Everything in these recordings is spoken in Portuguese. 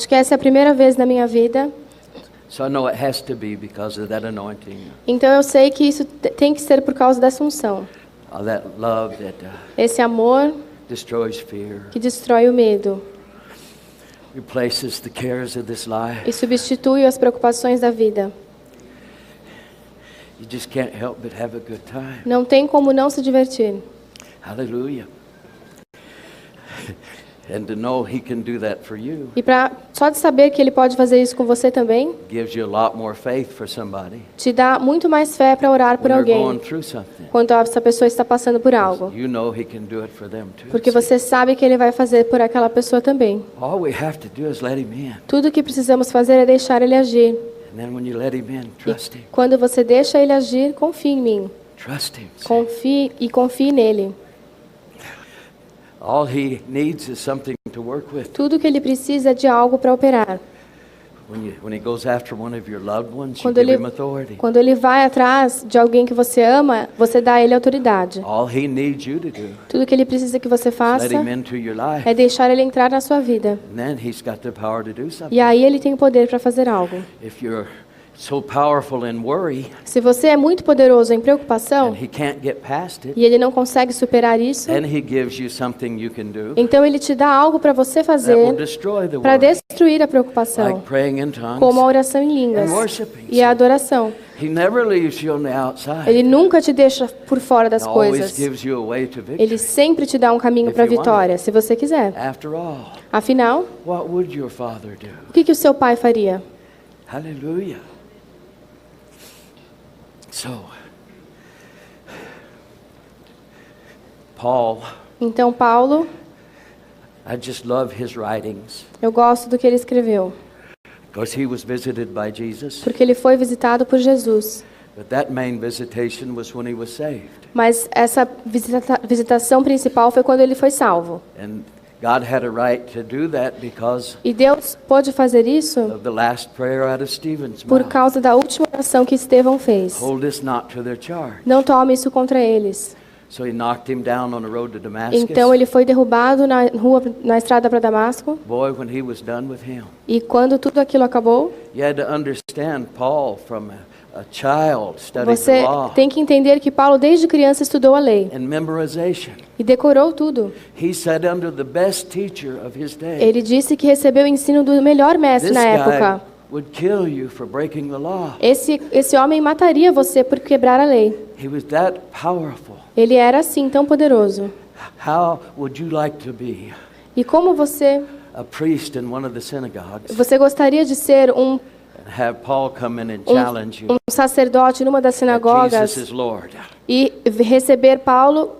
Acho que essa é a primeira vez na minha vida. So I know it has to be because of that anointing, Então eu sei que isso tem que ser por causa dessa unção. that love that Esse amor destroys fear, que destrói o medo replaces the cares of this life. e substitui as preocupações da vida. You just can't help but have a good time. Não tem como não se divertir. Hallelujah. And to know He can do that for you E só de saber que Ele pode fazer isso com você também, gives you a lot more faith for somebody te dá muito mais fé para orar por when they're going alguém through something. quando essa pessoa está passando por algo. You know He can do it for them too. Porque você sabe que Ele vai fazer por aquela pessoa também. All we have to do is let Him in. Tudo o que precisamos fazer é deixar Ele agir. And then when you let Him in, trust Him. Quando você deixa Ele agir, confie em mim. Trust Him. Confie nele. All He needs is something to work with. Tudo que Ele precisa é de algo para operar. When He goes after one of your loved ones, you Quando give ele, Him authority. quando ele vai atrás de alguém que você ama, você dá a Ele autoridade. All He needs you to do Tudo que Ele precisa que você is faça let Him into your life. é deixar Ele entrar na sua vida. And then He's got the power to do something. E aí Ele tem o poder para fazer algo. If you're so powerful in worry Se você é muito poderoso em preocupação and He can't get past it, e Ele não consegue superar isso, then He gives you something you can do então Ele te dá algo para você that will fazer destroy the para worry, destruir a preocupação, like praying in tongues como a oração em línguas and worshiping. e a adoração. He never leaves you on the outside. Ele nunca te deixa por fora das He always coisas. gives you a way to victory. Ele sempre te dá um caminho para a vitória, se você quiser. After all, Afinal, what would your Father do? o que o seu pai faria? Hallelujah. So, Paul, Então, Paulo, I just love his writings eu gosto do que ele escreveu, because he was visited by Jesus, porque ele foi visitado por Jesus. but that main visitation was when he was saved. Mas essa visitação principal foi quando ele foi salvo. And God had a right to do that because E Deus pôde fazer isso of the last prayer out of Stephen's por mouth. causa da última oração que Estevão fez. Hold this not to their charge. Não tome isso contra eles. So he knocked him down on the road to Damascus. Então ele foi derrubado na estrada para Damasco. Boy, when he was done with him, E quando tudo aquilo acabou, you had to understand Paul from a child studied você the law tem que entender que Paulo desde criança estudou a lei and memorization. e decorou tudo. He sat under the best teacher of his day. Ele disse que recebeu o ensino do melhor mestre This na guy época. would kill you for breaking the law. Esse homem mataria você por quebrar a lei. He was that powerful. Ele era assim tão poderoso. How would you like to be E como você a priest in one of the synagogues gostaria de ser and have Paul come in and challenge you sacerdote numa das that sinagogas Jesus is Lord? e receber Paulo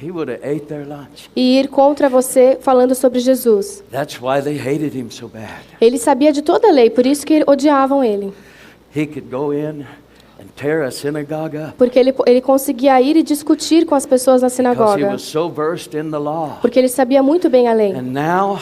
He would have ate their lunch. e ir contra você falando sobre Jesus? That's why they hated him so bad. Ele sabia de toda a lei, por isso que odiavam ele. He could go in and tear a synagogue up Porque ele conseguia ir e discutir com as pessoas na because he sinagoga. was so versed in the law. Porque ele sabia muito bem a lei. And now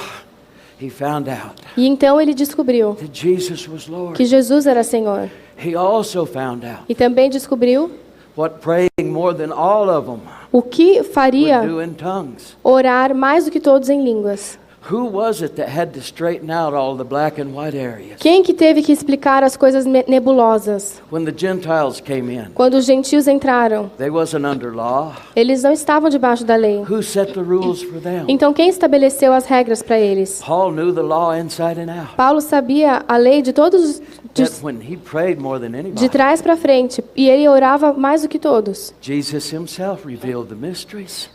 he found out E então ele descobriu that Jesus was Lord. que Jesus era Senhor. He also found out E também descobriu what praying more than all of them o que would faria do in tongues. orar mais do que todos em línguas. Who was it that had to straighten out all the black and white areas? Quem que teve que explicar as coisas nebulosas? When the Gentiles came in, Quando os gentios entraram, they wasn't under law. eles não estavam debaixo da lei. Who set the rules for them? Então quem estabeleceu as regras para eles? Paul knew the law inside and out. Paulo sabia a lei de todos That when he prayed more than de anybody, trás para frente, e ele orava mais do que todos. Jesus himself revealed the mysteries.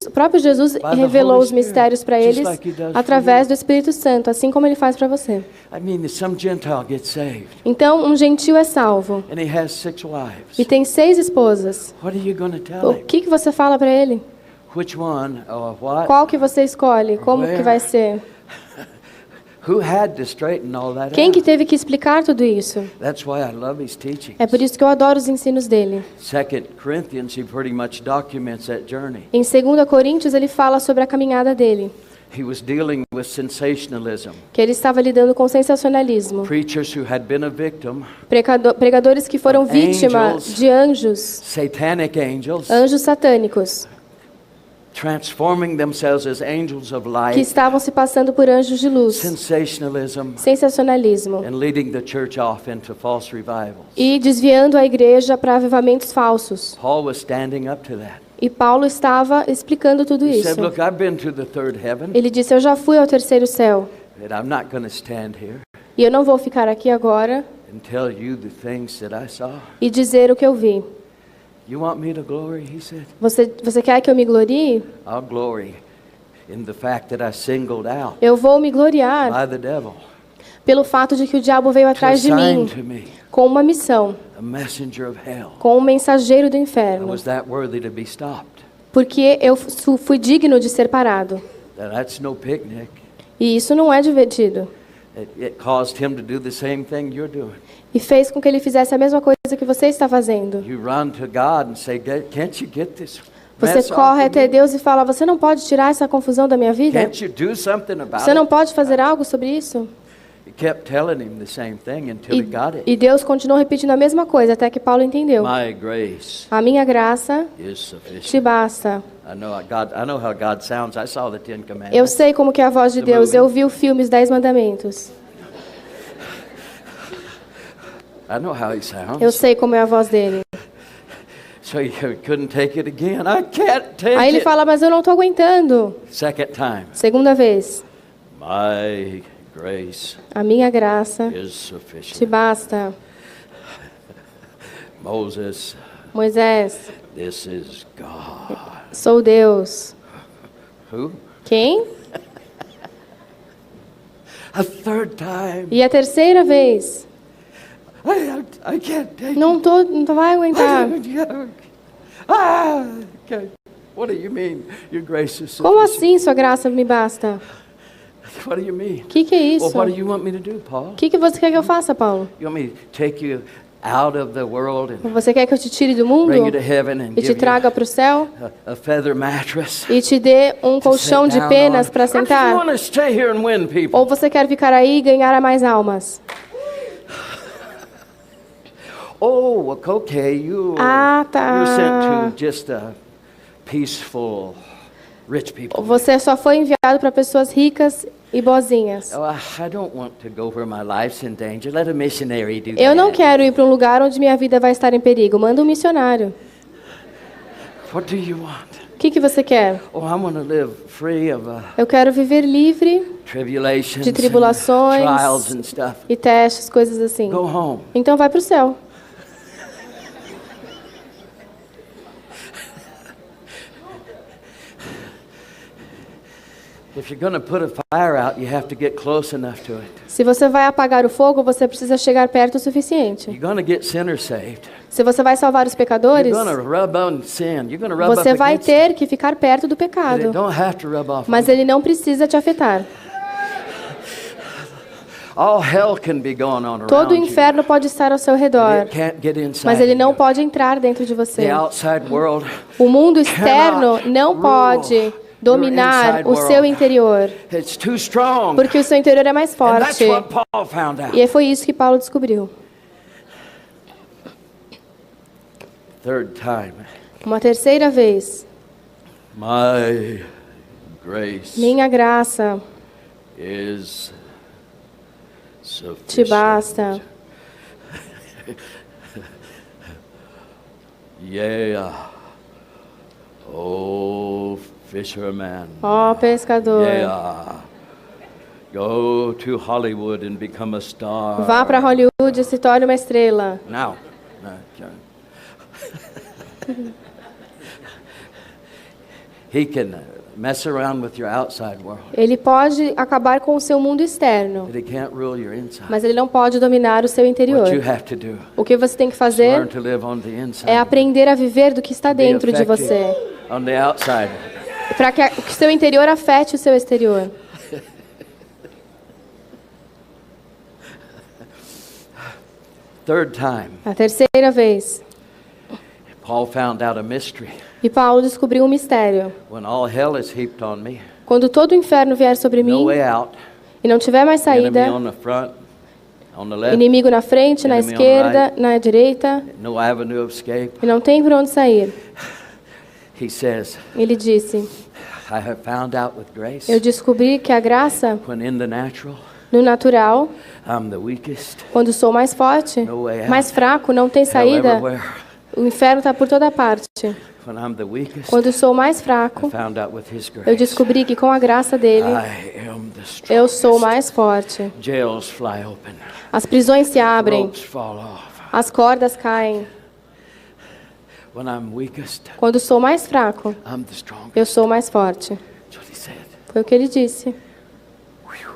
O próprio Jesus the revelou Holy os mistérios para Spirit, just eles like he does for através you. do Espírito Santo, assim como ele faz para você. I mean, if some Gentile gets saved Então, um gentio é salvo and he has 6 wives, e tem 6 esposas. what are you going to tell O him? que você fala para ele? Which one or what? Qual que você escolhe? Como que vai ser? Who had to straighten all that Quem que out? teve que explicar tudo isso? That's why I love his teachings. É por isso que eu adoro os ensinos dele. 2 Corinthians, he pretty much documents that journey. Em 2 Coríntios, ele fala sobre a caminhada dele, He was dealing with sensationalism. que ele estava lidando com sensacionalismo. Preachers who had been a victim, Pregadores que foram vítima Angels. de anjos, satanic angels, anjos satânicos, transforming themselves as angels of que light, estavam se passando por anjos de luz, sensationalism, sensacionalismo, and leading the church off into false revivals. e desviando a igreja para avivamentos falsos. Paul was standing up to that. E Paulo estava explicando tudo He isso. said, look, I've been to the third heaven, Ele disse, eu já fui ao terceiro céu, and I'm not going to stand here e eu não vou ficar aqui agora and tell you the things that I saw. e dizer o que eu vi. You want me to glory? He said. Você quer que eu me glorie? I'll glory in the fact that I singled out Eu vou me gloriar by the devil pelo fato de que o diabo veio to atrás de assign mim to me com uma missão, a messenger of hell. com um mensageiro do I inferno, was that worthy to be stopped. porque eu fui digno de ser parado. That's no picnic. E isso não é divertido. It caused him to do the same thing you're doing. E fez com que ele fizesse a mesma coisa que você está fazendo. You run to God and say, can't you get this Você mess off corre of até me? Deus e fala, você não pode tirar essa confusão da minha vida? Can't you do something about Você não it? pode fazer algo sobre isso? He kept telling him the same thing until he got it. E Deus continuou repetindo a mesma coisa até que Paulo entendeu. My grace A minha graça is sufficient. te basta. I know how God sounds. I saw the Ten Eu Commandments. sei como que é a voz de Deus. Eu vi o filme Os 10 Mandamentos. I know how he sounds. Eu sei como é a voz dele. So you couldn't take it again. I can't take Aí ele it. fala, mas eu não estou aguentando. Second time. Segunda vez. My grace A minha graça is te sufficient. basta. Moses, Moisés, this is God. sou Deus. Who? Quem? A third time. E a terceira vez. I can't take Não vai aguentar. Okay. What do you mean? Your grace is Como sufficient. assim sua graça me basta? What do you mean? O que é isso? Well, what do you want me to do, Paul? O que você quer que eu faça, Paulo? You want me to take you out of the world and Você quer que eu te tire do mundo bring you to heaven and e te give traga para o céu you a feather mattress? e te dê um colchão de penas para Or do you sentar? want to stay here and win people? Ou você quer ficar aí e ganhar mais almas? Oh, okay, you Ah, tá. you're sent to just peaceful, rich people. Você só foi enviado para pessoas ricas e boazinhas. Oh, I don't want to go where my life's in danger. Let a missionary do that. Eu não quero ir para um lugar onde minha vida vai estar em perigo. Manda um missionário. What do you want? O que você quer? Oh, I want to live free of Eu quero viver livre tribulations, de tribulações and trials and stuff. e testes, coisas assim. Go home. Então vai para o céu. If you're going to put a fire out, you have to get close enough to it. Se você vai apagar o fogo, você precisa chegar perto o suficiente. You're going to get sinners saved. Se você vai salvar os You're pecadores, going to rub on sin. You're going to rub você up vai against it. ter que ficar perto do But it pecado. don't have to rub off. Mas ele não precisa te afetar. All hell can be going on Todo o around you. inferno pode estar ao seu But redor, it can't get inside mas ele não you. pode entrar dentro de você. The outside world O mundo externo cannot não rule pode your dominar inside o seu world. interior, It's too strong. porque o seu interior é mais And that's forte. what Paul found out. E foi isso que Paulo descobriu. Third time. Uma terceira vez, My grace minha graça is te sufficient. basta. Yeah. Oh, fisherman. Ó pescador, Yeah. Go to Hollywood and become a star. vá para Hollywood e se torne uma estrela. Now. Okay. He can mess around with your outside world, Ele pode acabar com o seu mundo externo, but he can't rule your inside. mas ele não pode dominar o seu interior. What you have to do O que você tem que is learn fazer to live on the inside. é aprender a viver do que está Be dentro de effective você, on the outside. para que o seu interior afete o seu exterior. Third time, A terceira vez, Paul found out a mystery. e Paulo descobriu um mistério. When all hell is heaped on me, Quando todo o inferno vier sobre no mim way out, e não tiver mais enemy saída, on the front, on the left, inimigo na frente, na Enemy on the esquerda, na direita, no avenue of escape, e não tem por onde sair. he says, Ele disse: I have found out with grace, Eu descobri que a graça, when in the natural, no natural, I'm the weakest. quando sou mais forte, No way out. mais fraco, não tem Hell saída, everywhere. o inferno está por toda parte. When I'm the weakest, Quando sou mais I fraco, found out with His eu grace, descobri que com a graça dele, I am the eu sou strongest. mais forte. Jails fly open. As prisões se abrem, Ropes fall off. as cordas caem. When I'm weakest, Quando sou mais fraco, I'm the strongest. eu sou mais forte. That's what He said. Foi o que ele disse. Whew.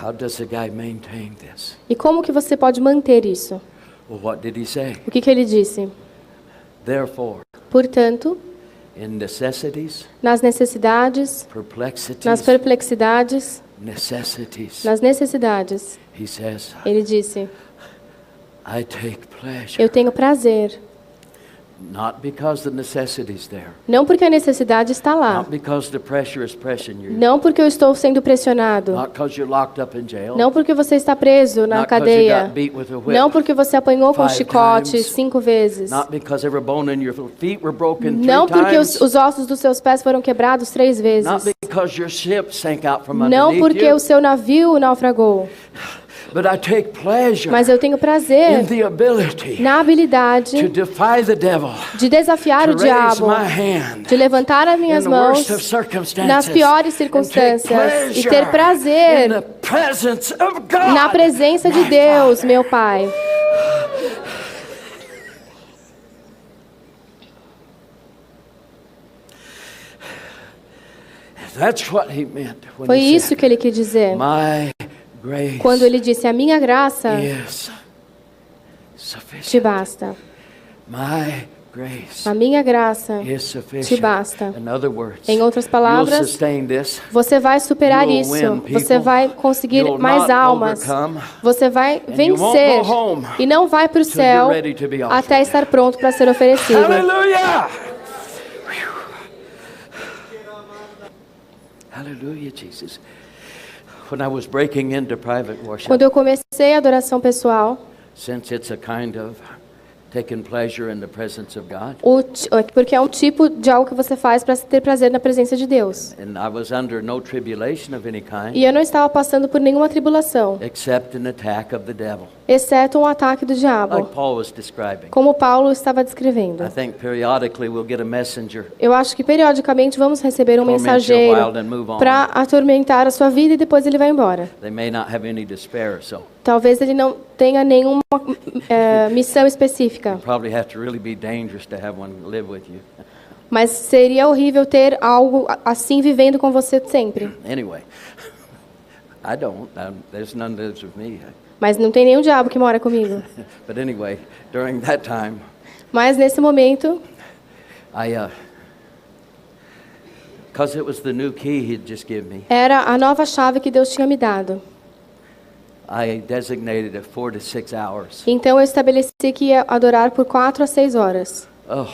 How does a guy maintain this? E como que você pode manter isso? Well, what did He say? O que ele disse? Therefore, Portanto, in necessities, nas necessidades, perplexities, nas perplexidades, necessities, nas necessidades, He says, ele disse, I take pleasure. eu tenho prazer. Not because the necessity's there. Não porque a necessidade está lá. Not because the pressure is pressing you. Não porque eu estou sendo pressionado. Not because you're locked up in jail. Não porque você está preso na Not 'cause you cadeia. got beat with a whip. Não porque você apanhou com 5 chicote times. 5 vezes. Not because every bone in your feet were broken 3 Não porque times. os ossos dos seus pés foram quebrados 3 vezes. Not because your ship sank out from Não underneath porque you. o seu navio naufragou. But I take pleasure Mas eu tenho in prazer the ability na to habilidade defy the devil, de desafiar to o raise diabo, my hand de levantar as in minhas the mãos worst of circumstances, nas piores and take circunstâncias e ter pleasure in prazer the presence of God. na presença de my Deus, Father. meu Pai. That's what he meant when Foi he isso said, que ele quis dizer my grace quando ele disse: a minha graça is te sufficient. basta. My grace A minha graça is te sufficient. basta. In other words, Em outras you'll palavras, sustain this. você vai superar You'll isso. win people. Você vai conseguir You'll mais not almas. overcome. Você vai And you won't vencer go home e não vai para o till céu you're ready to be offered. até estar pronto para ser oferecido. Hallelujah! Hallelujah, Jesus. When I was breaking into private worship, Quando eu comecei a adoração pessoal, since it's a kind of taking pleasure in the presence of God, porque é um tipo de algo que você faz para ter prazer na presença de Deus. and I was under no tribulation of any kind, E eu não estava passando por nenhuma tribulação, except an attack of the devil, exceto um ataque do diabo, like Paul was describing. como Paulo estava descrevendo. I think periodically we'll get a messenger, Eu acho que periodicamente vamos receber um torment you a mensageiro while, then move on. para atormentar a sua vida e depois ele vai embora. They may not have any to spare, so Talvez ele não tenha nenhuma missão específica, probably have to really be dangerous to have one live with you. mas seria horrível ter algo assim vivendo com você sempre. Anyway, I don't. There's none that lives with me. Mas não tem nenhum diabo que mora comigo. But anyway, during that time, Mas nesse momento, because it was the new key he'd just given me, era a nova chave que Deus tinha me dado. I designated it 4 to 6 hours. Então eu estabeleci que ia adorar por 4 a 6 horas. Oh,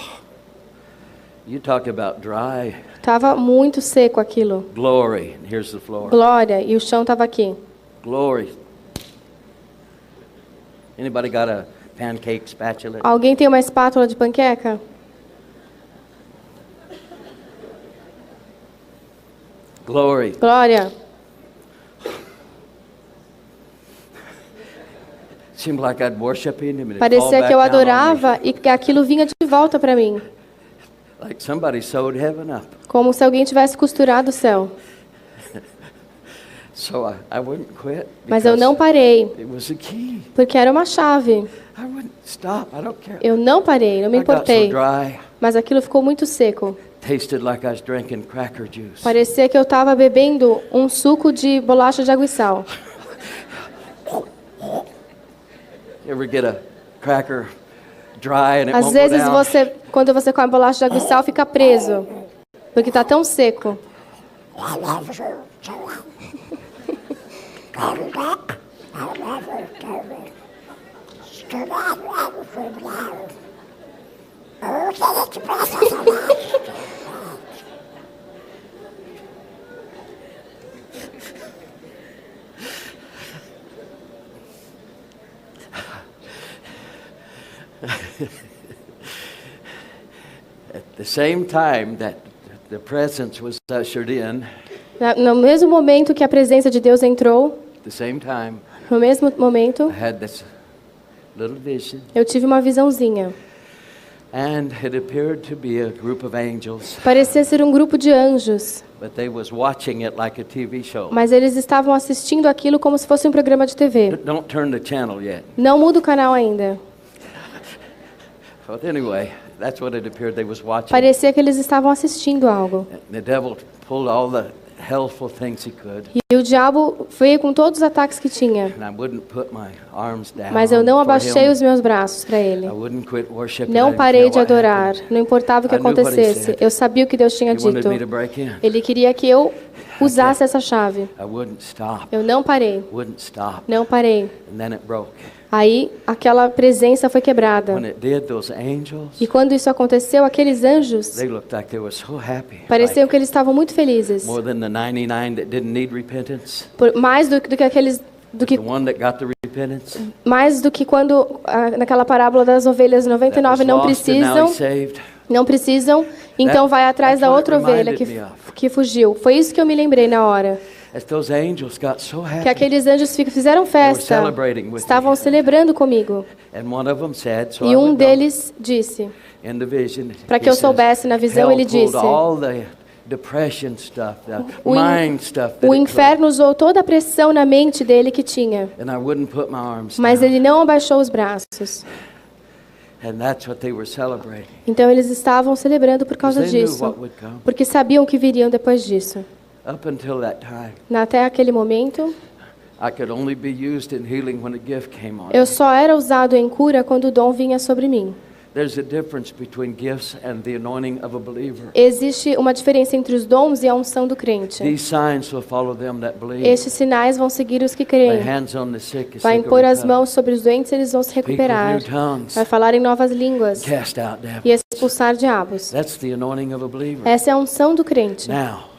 you talk about dry Tava muito seco aquilo. glory. Here's the floor. Glória, e o chão estava aqui. Glory. Anybody got a pancake spatula? Alguém tem uma espátula de panqueca? Glory. Glória. Seemed like I'd worship him and it'd fall Parecia back que eu down on me. adorava e que aquilo vinha de volta para mim. Like somebody sewed heaven up. Como se alguém tivesse costurado o céu. So I wouldn't quit. Mas eu não because parei, it was a key. porque era uma chave. I wouldn't stop. I don't care. Eu não parei, não me I got so importei. dry. Mas aquilo ficou muito seco. Tasted like I was drinking cracker juice. Parecia que eu estava bebendo um suco de bolacha de água e sal. You ever get a cracker dry and it Às won't go vezes down? quando você come bolacha de água e sal, fica preso. Porque está tão seco. The same time that the presence was ushered in, No mesmo momento que a presença de Deus entrou, the same time, no mesmo momento, I had this little vision, eu tive uma visãozinha. and it appeared to be a group of angels, Parecia ser um grupo de anjos, but they was watching it like a TV show. mas eles estavam assistindo aquilo como se fosse um programa de TV. Don't turn the channel yet. Não muda o canal ainda. But anyway, that's what it appeared they was watching. Parecia que eles estavam assistindo algo. The devil pulled all the helpful things he could, E o diabo veio com todos os ataques que tinha. and I wouldn't put my arms down. Mas eu não for abaixei him. os meus braços para ele. I wouldn't quit worshiping. I Não didn't parei care de what adorar. happened. Não importava o que I knew what he acontecesse. said. Eu sabia o que Deus tinha He wanted dito. me to break in. Ele queria que eu usasse essa chave. I wouldn't stop. Eu não parei. Wouldn't stop. Não parei. And then it broke. Aí aquela presença foi quebrada. When it did, those angels, E quando isso aconteceu, aqueles anjos they looked like they were so happy. pareciam Like que eles estavam muito felizes. more than the 99 that didn't need repentance. Mais do que aqueles The one that got the repentance. mais do que quando naquela parábola das ovelhas That was 99 não lost and now precisam, he's saved. então vai atrás that's da what outra it ovelha reminded me of. que fugiu. Foi isso que eu me lembrei na hora. As those angels got so Que happy. aqueles anjos fizeram festa, celebrating with estavam me. celebrando comigo. And one of them said, so E I would know. deles disse, In the vision, para que he eu says, soubesse na visão, hell ele pulled disse, all the depression stuff, the o mind stuff that o it could. inferno usou toda a pressão na mente dele que tinha, And I wouldn't put my arms mas down. ele não abaixou os braços. And that's what they were celebrating. Então eles estavam celebrando por causa Because they knew disso, what would come. porque sabiam que viriam depois disso. Up until that time, Até aquele momento, I could only be used in healing when a gift came on. eu só era usado em cura quando o dom vinha sobre mim. There's a difference between gifts and the anointing of a believer. Existe uma diferença entre os dons e a unção do crente. These signs will follow them that believe. Estes sinais vão seguir os que Lay creem. hands on the sick, Vai sick impor will as recover. mãos sobre os doentes e eles vão se Speak with recuperar. new tongues. Vai falar em novas línguas Cast out devils. e expulsar diabos. That's the anointing of a believer. Essa é a unção do crente. Now,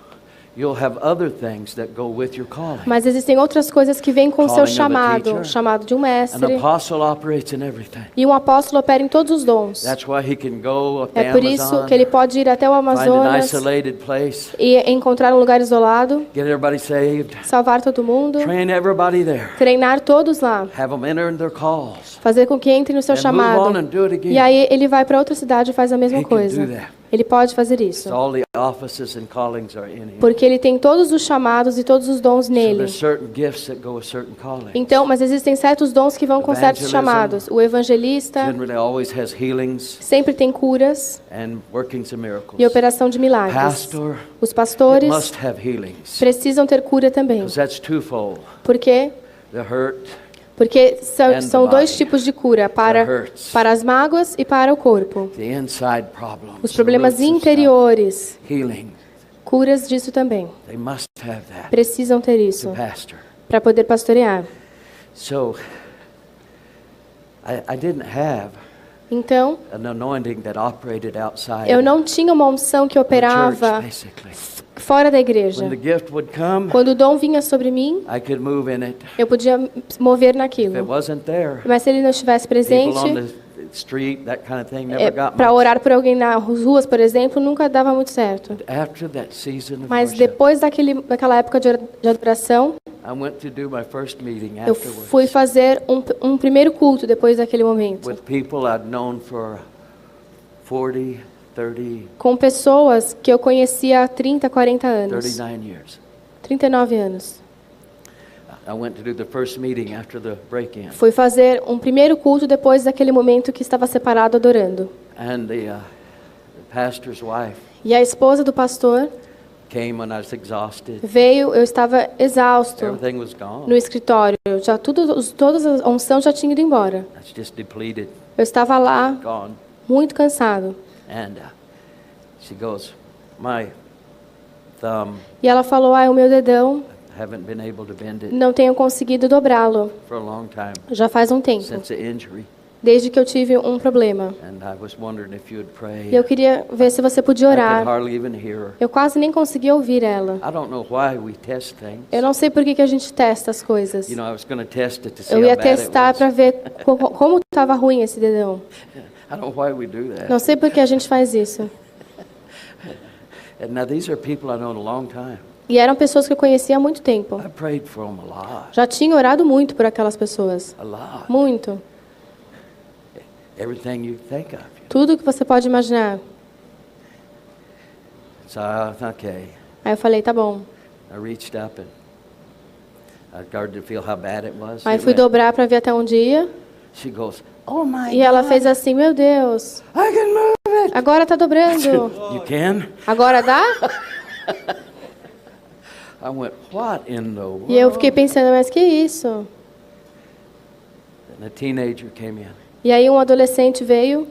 you'll have other things that go with your calling. Mas existem outras coisas que vêm com o seu Calling of a chamado, teacher. o chamado de um An mestre. apostle operates in everything. E um apóstolo opera em todos os dons. That's why he can go up the É por isso Amazon, que ele pode ir até o find an Amazonas isolated place, e encontrar um lugar isolado, get everybody saved, salvar todo mundo, train everybody there, treinar todos lá, have them enter in their calls, fazer com que entre no seu and move on chamado. and do it again. E aí ele vai para outra cidade e faz a mesma He can coisa. do that. Ele pode fazer isso. So all the offices and callings are in him. Porque ele tem todos os chamados e todos os dons So nele. there's certain gifts that go with certain callings. Então, mas existem certos dons que vão com certos Evangelism. chamados. O evangelista Generally always has healings sempre tem curas and workings of miracles. e operação de milagres. Pastor, Os it pastores must have healings. precisam ter cura também. Because that's twofold. Por quê? The hurt Porque And são the dois body. tipos de cura, That hurts. para as mágoas e para o corpo. the inside problems, Os problemas the roots of interiores, stuff, healing. curas disso também. They must have that Precisam ter to isso pastor. para poder pastorear. So I didn't have Então, an anointing that operated outside eu não tinha uma unção que of the church, operava basically. fora da igreja. When the gift would come, Quando o dom vinha sobre mim, I could move in it. eu podia mover If it naquilo. wasn't there, Mas se ele não estivesse people on presente, the street, that kind of thing, never got para much. orar por alguém nas ruas, por exemplo, nunca dava muito certo. After that season of Mas worship, depois daquela época de adoração, I went to do my first meeting eu afterwards fui fazer um primeiro culto depois daquele momento. with people I'd known for 40, 30, Com pessoas que eu conhecia há 30, 40 anos. 39 years. 39 anos. I went to do the first meeting after the break-in. Fui fazer um primeiro culto depois daquele momento que estava separado adorando. And the pastor's wife E a esposa do pastor came when I was exhausted. veio, eu estava exausto Everything was gone. no escritório. Já todas as unção já tinha ido embora. I was just depleted, Eu estava lá gone. muito cansado. And she goes, my thumb, E ela falou: "Ah, o meu dedão, haven't been able to bend it não tenho conseguido dobrá-lo. for a long time, Já faz um tempo, since the injury. desde que eu tive um problema. And I was wondering if you would pray. E eu queria ver se você podia I could orar. hardly even hear her. Eu quase nem conseguia ouvir ela. I don't know why we test things. Eu não sei por que a gente testa as coisas. You know, I was going to test it to see Eu how ia bad it testar was. para ver como estava ruim esse dedão. I don't know why we do that. Não sei por que a gente faz isso. And now these are people I known a long time. E eram pessoas que eu conhecia há muito tempo. I prayed for them a lot. Já tinha orado muito por aquelas pessoas. A lot. Muito. Everything you think of. Tudo que você pode imaginar. So, okay. Aí eu falei, tá bom. I reached up and I started to feel how bad it was. Aí It fui went- dobrar para ver até um dia. She goes, oh my E ela God, fez assim, meu Deus. I can move it. Agora tá dobrando. You can? Agora dá? I went, what in the world? E eu fiquei pensando, mas que isso? And a teenager came in, E aí um adolescente veio,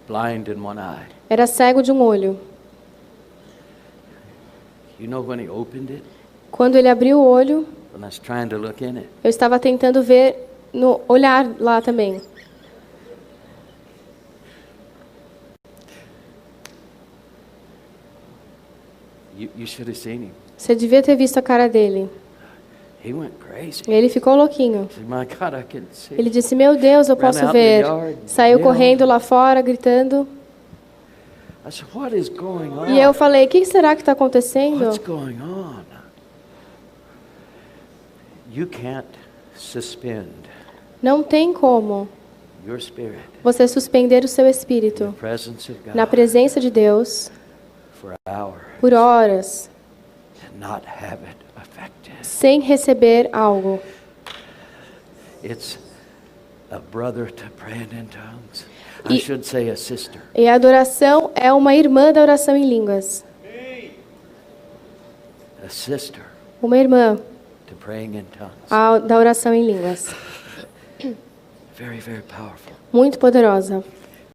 blind in one eye. era cego de um olho. You know when he opened it? Quando ele abriu o olho, When I was trying to look in it, eu estava tentando ver no olhar lá também. you should have seen him. Você devia ter visto a cara dele. He went crazy. Ele ficou louquinho. He said, my God, I can see. Ele disse, meu Deus, eu posso Ran out in ver. the yard, Saiu yelled. correndo lá fora, gritando. I said, what is going on? E eu falei, o que será que está acontecendo? What's going on? You can't suspend Não tem como your spirit você suspender o seu in espírito the presence of na God presença de Deus for hours por horas, and not have it affected. sem receber algo. It's a brother to praying in tongues. E- I should say a sister. E a adoração é uma irmã da oração em línguas. A sister Uma irmã to praying in tongues. da oração em línguas. Very, very powerful. Muito poderosa.